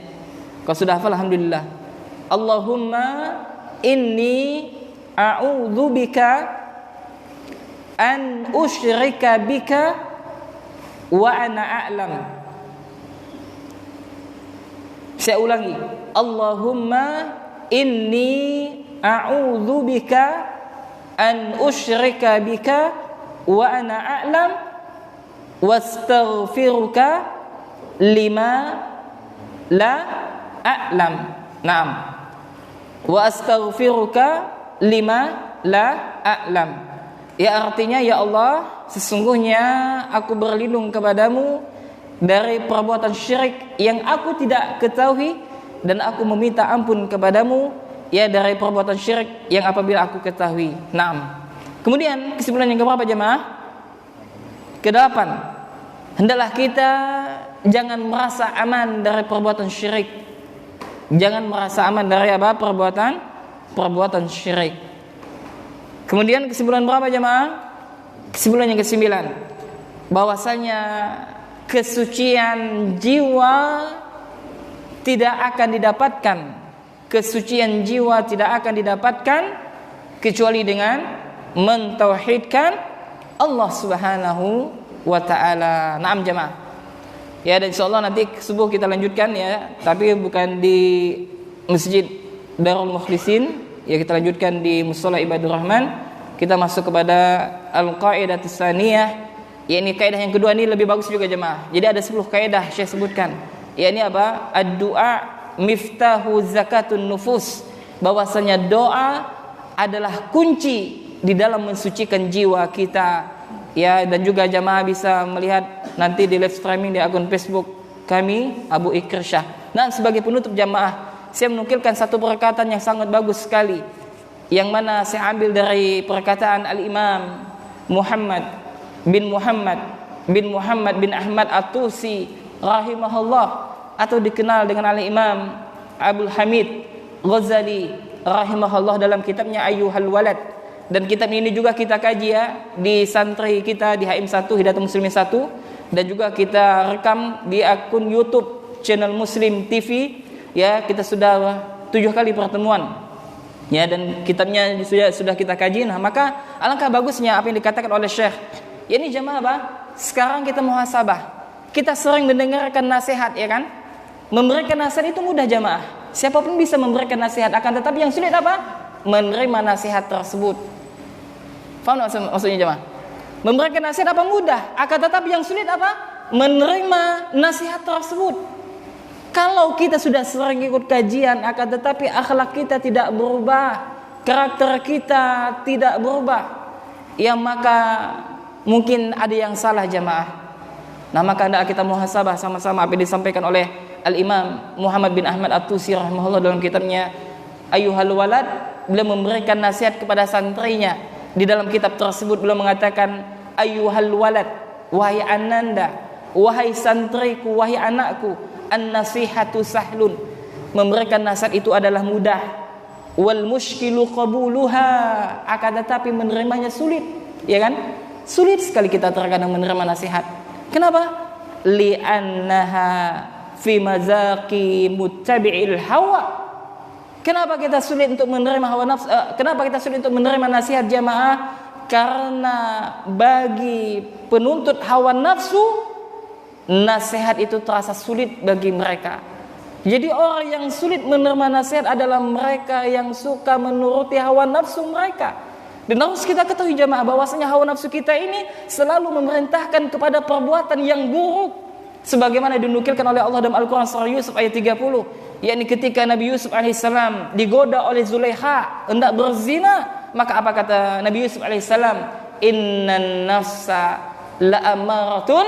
Kalau sudah hafal alhamdulillah. Allahumma inni a'udzubika an usyrika bika wa ana a'lam. Saya ulangi. Allahumma inni a'udzubika an usyrika bika wa ana a'lam wastaghfiruka lima la a'lam. Naam. Wa astaghfiruka lima la a'lam. Ya artinya, ya Allah, sesungguhnya aku berlindung kepadamu dari perbuatan syirik yang aku tidak ketahui, dan aku meminta ampun kepadamu ya dari perbuatan syirik yang apabila aku ketahui. Naam. Kemudian kesimpulan yang keberapa jemaah? Kedelapan. Hendaklah kita jangan merasa aman dari perbuatan syirik. Jangan merasa aman dari apa? Perbuatan syirik. Kemudian kesimpulan berapa jemaah? Kesimpulan yang kesembilan, bahwasanya kesucian jiwa tidak akan didapatkan. Kesucian jiwa tidak akan didapatkan kecuali dengan mentauhidkan Allah Subhanahu wa taala. Naam jemaah. Ya, dan insyaallah nanti subuh kita lanjutkan ya, tapi bukan di Masjid Darul Mukhlisin. Ya, kita lanjutkan di Mushola Ibadur Rahman. Kita masuk kepada Al-Qaidah Tsaniyah. Ya, ini kaidah yang kedua, ini lebih bagus juga jemaah. Jadi ada 10 kaidah saya sebutkan. Ya, ini apa? Ad-du'a miftahu zakatun nufus. Bahwasanya doa adalah kunci di dalam mensucikan jiwa kita. Ya, dan juga jamaah bisa melihat nanti di live streaming di akun Facebook kami Abu Ikrsyah. Nah, sebagai penutup jamaah, saya menukilkan satu perkataan yang sangat bagus sekali, yang mana saya ambil dari perkataan Al-Imam Muhammad bin Ahmad At-Tusi rahimahullah, atau dikenal dengan Al-Imam Abdul Hamid Ghazali rahimahullah dalam kitabnya Ayyuhal Walad. Dan kitab ini juga kita kaji ya di santri kita di HM1 Hidayatul Muslimin 1, dan juga kita rekam di akun YouTube channel Muslim TV. Ya, kita sudah 7 kali pertemuan. Ya, dan kitabnya sudah kita kaji. Nah, maka alangkah bagusnya apa yang dikatakan oleh Syekh. Ya, ini jemaah apa? Sekarang kita muhasabah. Kita sering mendengarkan nasihat, ya kan? Memberikan nasihat itu mudah jemaah. Siapapun bisa memberikan nasihat, akan tetapi yang sulit apa? Menerima nasihat tersebut. Faham maksudnya jemaah? Memberikan nasihat apa mudah, akan tetapi yang sulit apa? Menerima nasihat tersebut. Kalau kita sudah sering ikut kajian, akan tetapi akhlak kita tidak berubah, karakter kita tidak berubah, ya maka mungkin ada yang salah jemaah. Nah, maka hendaklah kita muhasabah sama-sama apa yang disampaikan oleh Al-Imam Muhammad bin Ahmad At-Tusi rahimahullah dalam kitabnya Ayyuhal Walad. Beliau memberikan nasihat kepada santrinya. Di dalam kitab tersebut beliau mengatakan, ayyuhal walad, wahai ananda, wahai santriku, wahai anakku, an-nasihatu sahlun. Memberikan nasihat itu adalah mudah. Wal mushkilu qabuluha, akan tetapi menerimanya sulit. Ya kan? Sulit sekali kita terkadang menerima nasihat. Kenapa? Li'annaha fi mazaqi muttabi'il hawa. Kenapa kita sulit untuk menerima hawa nafsu? Kenapa kita sulit untuk menerima nasihat jamaah? Karena bagi penuntut hawa nafsu, nasihat itu terasa sulit bagi mereka. Jadi orang yang sulit menerima nasihat adalah mereka yang suka menuruti hawa nafsu mereka. Dan harus kita ketahui jamaah bahwasanya hawa nafsu kita ini selalu memerintahkan kepada perbuatan yang buruk. Sebagaimana dinukilkan oleh Allah dalam Al-Quran surah Yusuf ayat 30, yakni ketika Nabi Yusuf alaihissalam digoda oleh Zulaikha hendak berzina, maka apa kata Nabi Yusuf alaihissalam? Innan nafsa la'amaratun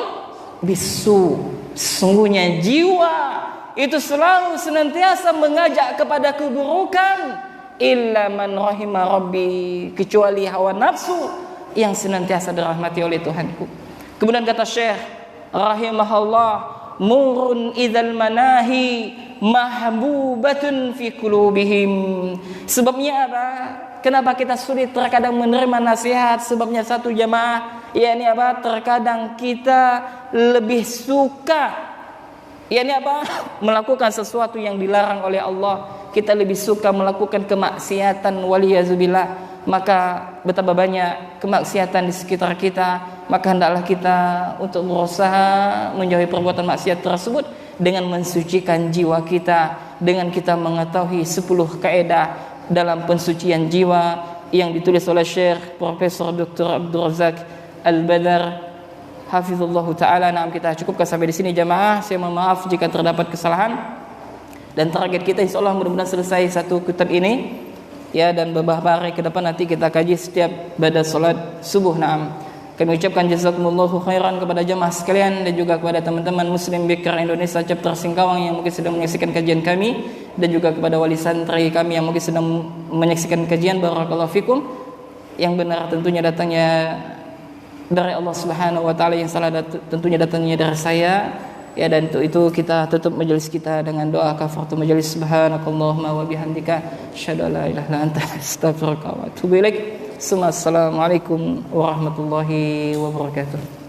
bisu. Sesungguhnya jiwa itu selalu senantiasa mengajak kepada keburukan, illa man rahima rabbi, kecuali hawa nafsu yang senantiasa dirahmati oleh Tuhanku. Kemudian kata Syekh rahimahullah, murun idzal manahi mahbubatun fi qulubihim. Sebabnya apa? Kenapa kita sulit terkadang menerima nasihat? Sebabnya satu jamaah, yakni apa? Terkadang kita lebih suka, yakni apa? Melakukan sesuatu yang dilarang oleh Allah. Kita lebih suka melakukan kemaksiatan, waliyazubillah. Maka betapa banyak kemaksiatan di sekitar kita, maka hendaklah kita untuk berusaha menjauhi perbuatan maksiat tersebut dengan mensucikan jiwa kita, dengan kita mengetahui 10 kaidah dalam pensucian jiwa yang ditulis oleh Syekh Profesor Dr. Abdul Razak Al-Badar hafizullah taala. Nah, kita cukupkan sampai di sini jamaah. Saya mohon maaf jika terdapat kesalahan. Dan target kita insyaallah mudah-mudahan selesai satu kitab ini ya, dan beberapa hari ke depan nanti kita kaji setiap pada salat subuh. Naam. Kami ucapkan jazakumullahu khairan kepada jemaah sekalian dan juga kepada teman-teman Muslim Baker Indonesia chapter Singkawang yang mungkin sedang menyaksikan kajian kami, dan juga kepada wali santri kami yang mungkin sedang menyaksikan kajian. Barakallahu fikum. Yang benar tentunya datangnya dari Allah Subhanahu wa taala, yang salah tentunya datangnya dari saya. Ya, dan untuk itu kita tutup majelis kita dengan doa kafaratul majelis. Subhanakallahumma wa bihamdika asyhadu an la ilaha illa anta astaghfiruka wa atubu ilaik. Assalamualaikum warahmatullahi wabarakatuh.